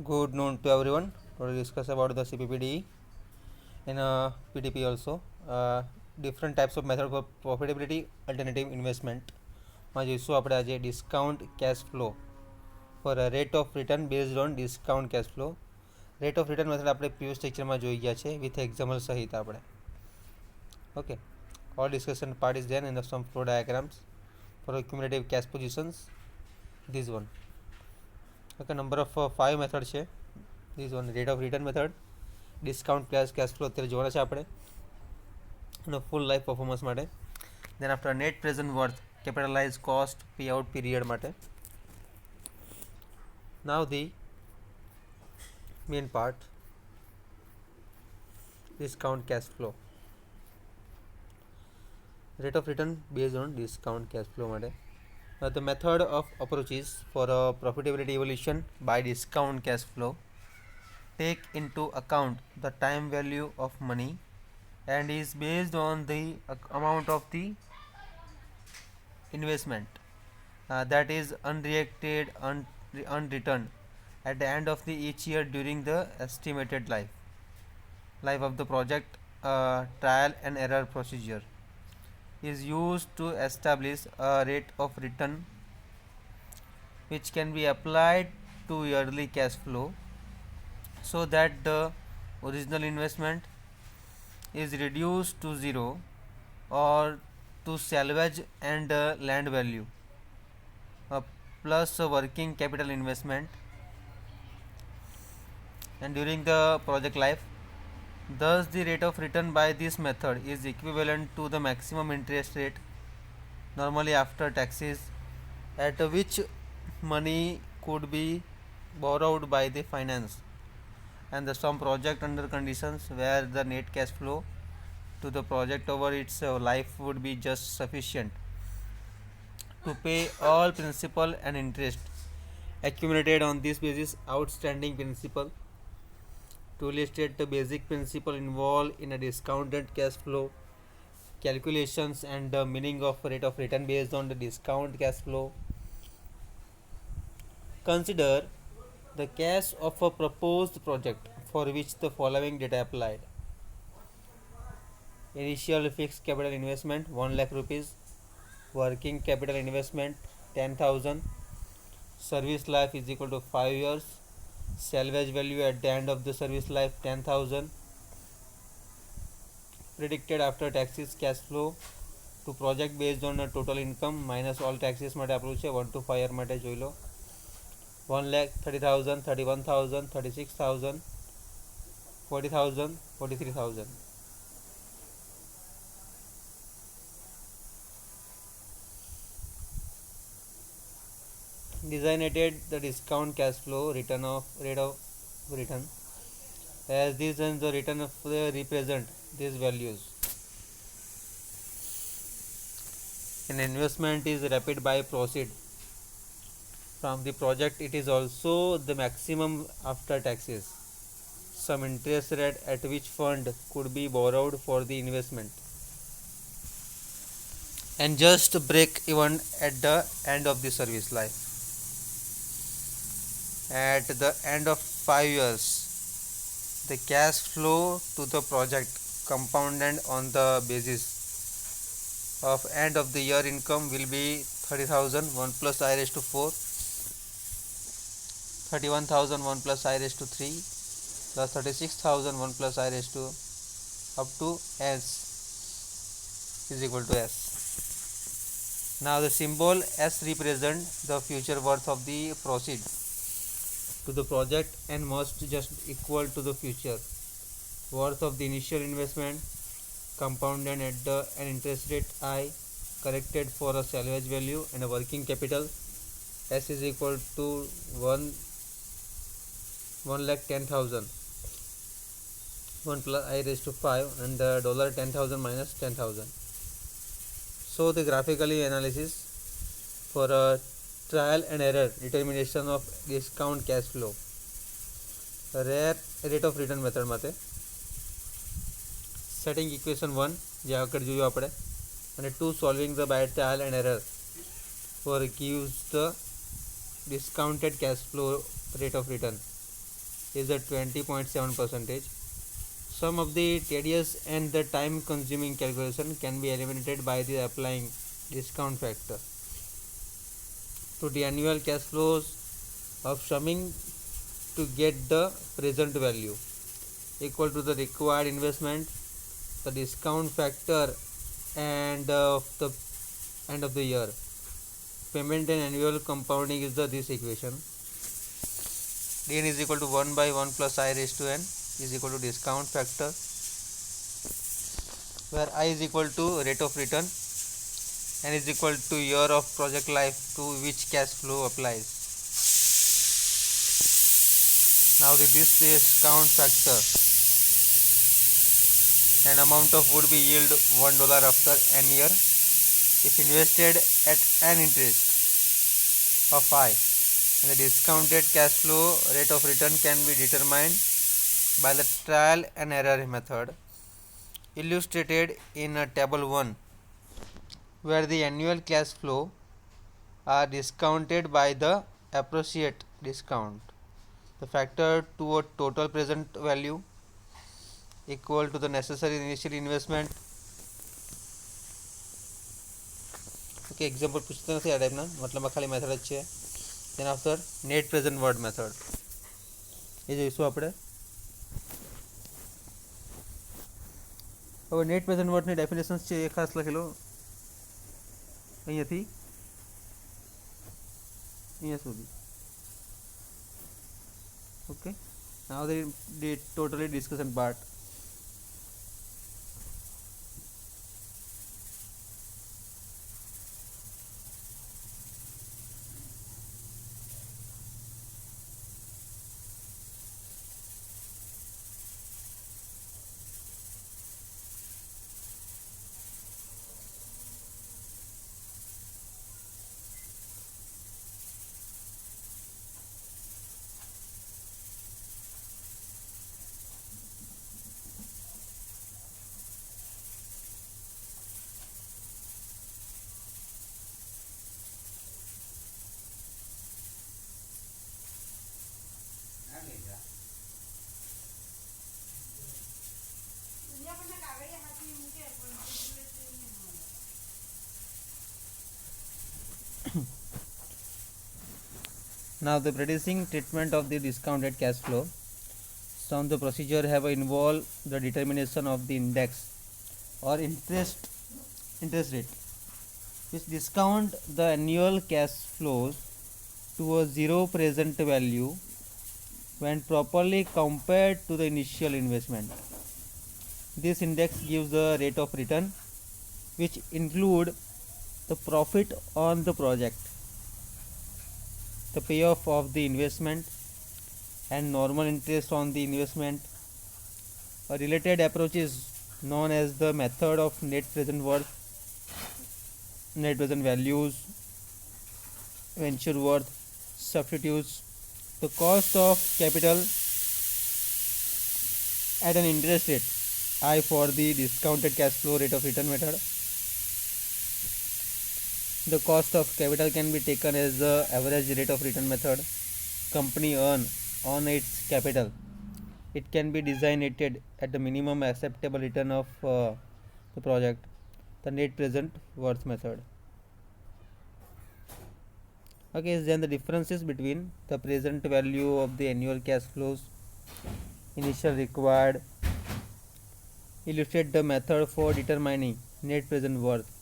Good noon to everyone. Today discuss about the CPPD in PDP also. Different types of method for profitability alternative investment. માં જોઈશું આપણે આજે discount cash flow for rate of return based on discount cash flow. Rate of return method આપણે previous લેક્ચરમાં જોઈ ગયા છે with example સહિત આપણે. Okay, all discussion part is there in the some flow diagrams for cumulative cash positions. This one. Okay, number of 5 method છે. This one rate of return method, discount plus cash flow અત્યારે જોવાના છે આપણે એનો full life performance માટે. Then after net present worth, capitalize cost, pay out period માટે. Now the main part, discount cash flow. Rate of return based on discount cash flow માટે. The method of approaches for a profitability evolution by discount cash flow take into account the time value of money and is based on the amount of the investment that is unreacted, unreturned at the end of the each year during the estimated life of the project. Trial and error procedure is used to establish a rate of return which can be applied to yearly cash flow so that the original investment is reduced to zero or to salvage and land value plus working capital investment and during the project life. Thus the rate of return by this method is equivalent to the maximum interest rate normally after taxes at which money could be borrowed by the finance, and the some project under conditions where the net cash flow to the project over its life would be just sufficient to pay all principal and interest accumulated on this basis outstanding principal. To illustrate the basic principle involved in a discounted cash flow calculations and the meaning of rate of return based on the discount cash flow, consider the case of a proposed project for which the following data applied. Initial fixed capital investment 1 lakh rupees, working capital investment 10,000, service life is equal to 5 years, salvage value at the end of the service life 10,000, predicted after taxes cash flow to project based on a total income minus all taxes માટે આપણું છે 1 to 5 year માટે જોઈ લો. 1 lakh 30,000, 31,000, 36,000, 40,000, 43,000. Designated the discount cash flow return of rate of return as these and the return of represent these values. An investment is rapid by proceed from the project. It is also the maximum after taxes. Some interest rate at which fund could be borrowed for the investment and just break even at the end of the service life. At the end of 5 years, the cash flow to the project compounded on the basis of end of the year income will be 30,000 1 plus I raised to 4, 31,000 1 plus I raised to 3 plus 36,000 1 plus I raised to up to S is equal to S. Now the symbol S represents the future worth of the proceed to the project and must just equal to the future worth of the initial investment compounded at the an interest rate I corrected for a salvage value and a working capital. S is equal to 1 lakh 10,000 1 plus I raised to 5 and dollar 10,000 minus 10,000. So the graphically analysis for a trial and error determination of discount cash flow rate of return method માટે setting equation 1 જે આગળ જોયું આપણે અને 2 solving the by trial and error for gives the discounted cash flow rate of return. is a 20.7%. Some of the tedious and the time consuming calculation can be eliminated by the applying discount factor to the annual cash flows of summing to get the present value equal to the required investment, the discount factor, and the end of the year. Payment and annual compounding is this equation. dn is equal to 1 by 1 plus I raised to n is equal to discount factor, where I is equal to rate of return, n is equal to year of project life to which cash flow applies. Now this discount factor, an amount of would be yield $1 after n year if invested at an interest of I, and the discounted cash flow rate of return can be determined by the trial and error method illustrated in table 1, where the annual cash flow are discounted by the appropriate discount, the factor to a total present value equal to the necessary initial investment. Okay example पूछते हैं आ टाइपना मतलब खाली method જ છે. then after net present worth method એ જોઈશું આપણે. હવે net present વર્થની definitions છે એ ખાસ લખેલો અહીંયાથી અહીંયા સુધી. Okay now the totally discussion part. Now the predicting treatment of the discounted cash flow. Some of the procedure have involved the determination of the index or interest rate which discount the annual cash flows to a zero present value when properly compared to the initial investment. This index gives the rate of return which include the profit on the project, the payoff of the investment, and normal interest on the investment. A related approach is known as the method of net present worth, net present values, venture worth, substitutes the cost of capital at an interest rate I for the discounted cash flow rate of return method. The cost of capital can be taken as the average rate of return method company earn on its capital. It can be designated at the minimum acceptable return of the project, the net present worth method. Okay, then the differences between the present value of the annual cash flows, initial required, illustrate the method for determining net present worth.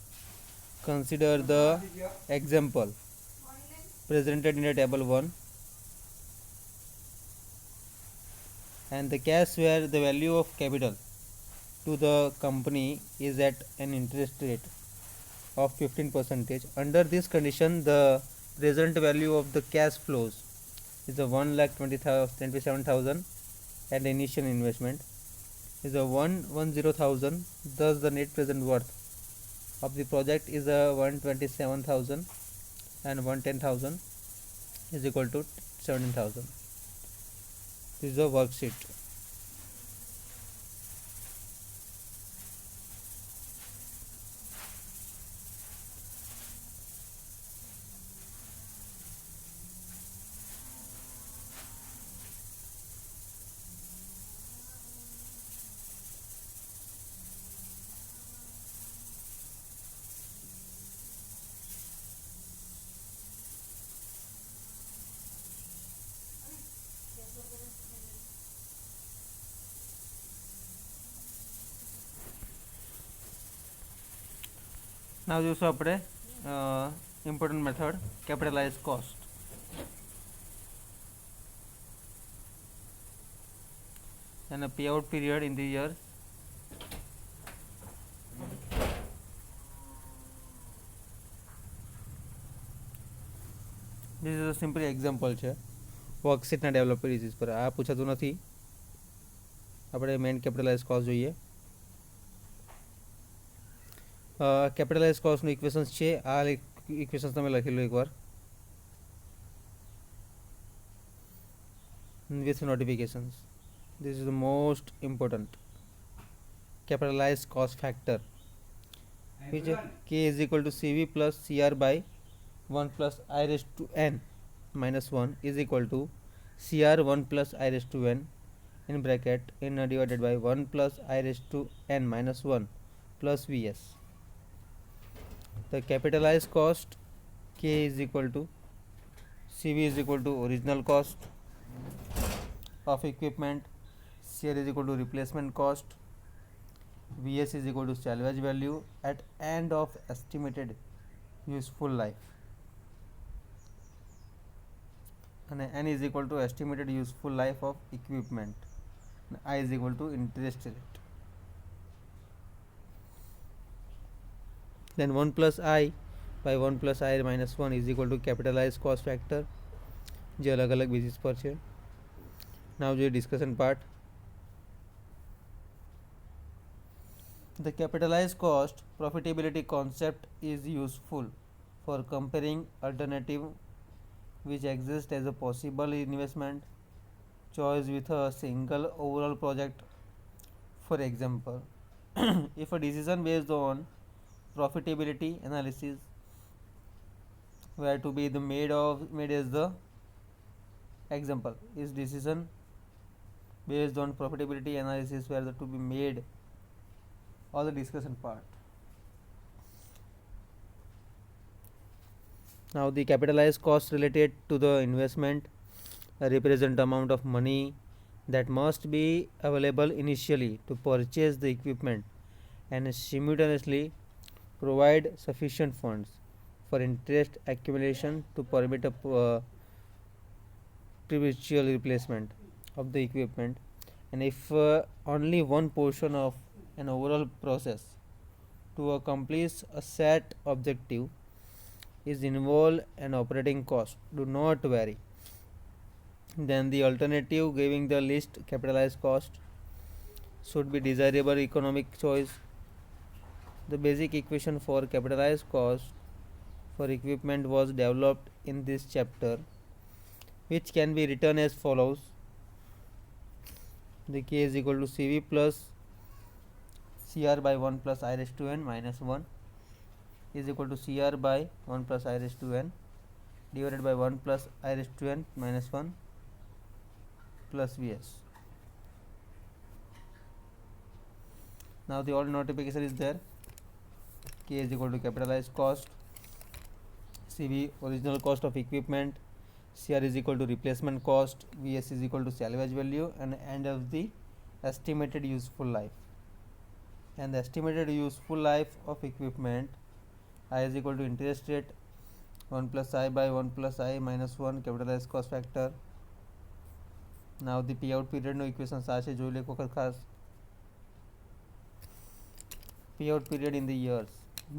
Consider the example presented in table 1 and the case where the value of capital to the company is at an interest rate of 15%. Under this condition, the present value of the cash flows is a 1,27,000 and the initial investment is a 110,000. Thus the net present worth of the project is a 127,000 and 110,000 is equal to 17,000. This is a worksheet. નાવ જોઈશું આપણે important method capitalise cost. And a payout period in the year. This is a simple example છે વર્કશીટના developer basis પર. આ પૂછાતું નથી, આપણે main capitalise cost જોઈએ. Capitalise કોસ્ટનું equations છે. આ ઇક્વેશન્સ તમે લખી લો એકવાર with notifications. This is the most important capitalized cost factor, which k is equal to cv plus cr by 1 plus I raised to n minus 1 is equal to cr 1 plus I raised to n in bracket in divided by 1 plus I raised to n minus 1 plus vs. The capitalized cost k is equal to cv is equal to original cost of equipment, CR is equal to replacement cost, VS is equal to salvage value at end of estimated useful life, and N is equal to estimated useful life of equipment, and I is equal to interest rate. Then 1 plus I by 1 plus I minus 1 is equal to capitalized cost factor, જે અલગ અલગ basis પર છે. Now the discussion part. The capitalized cost profitability concept is useful for comparing alternative which exist as a possible investment choice with a single overall project. For example, if a decision based on profitability analysis were to be made as the example, is decision based on profitability analysis were to be made, all the discussion part. Now the capitalized cost related to the investment represent amount of money that must be available initially to purchase the equipment and simultaneously provide sufficient funds for interest accumulation to permit a perpetual replacement of the equipment, and if only one portion of an overall process to accomplish a set objective is involved and operating costs do not vary, then the alternative giving the least capitalized cost should be desirable economic choice. The basic equation for capitalized cost for equipment was developed in this chapter, which can be written as follows. The k is equal to cv plus cr by 1 plus I raised to n minus 1 is equal to cr by 1 plus I raised to n divided by 1 plus I raised to n minus 1 plus vs. Now the old notification is there. K is equal to capitalized cost, cv original cost of equipment, CR is equal to replacement cost, VS is equal to salvage value, and end of the estimated useful life. And the estimated useful life of equipment, I is equal to interest rate 1 plus I by 1 plus I minus 1 capitalized cost factor. Now the payout period no equation સાચે જોઈ લે એક વખત ખાસ. Payout period in the years,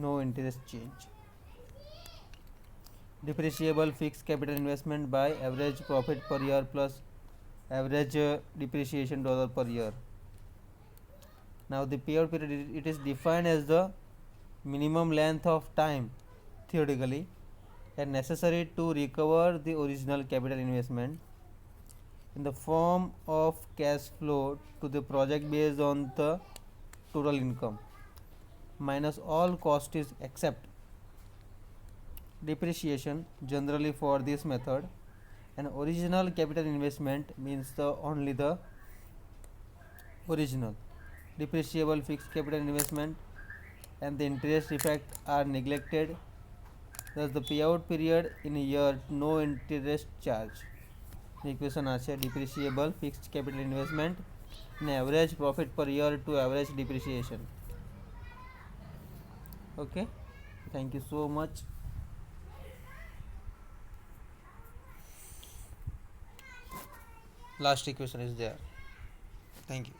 no interest change. Depreciable fixed capital investment by average profit per year plus average depreciation dollar per year. Now the payout period, it is defined as the minimum length of time theoretically and necessary to recover the original capital investment in the form of cash flow to the project based on the total income minus all costs except depreciation. Generally for this method, an original capital investment means only the original. Depreciable fixed capital investment and the interest effect are neglected. Thus the payout period in a year, no interest charge. The equation are depreciable fixed capital investment and average profit per year to average depreciation. Okay. Thank you so much. Last equation is there. Thank you.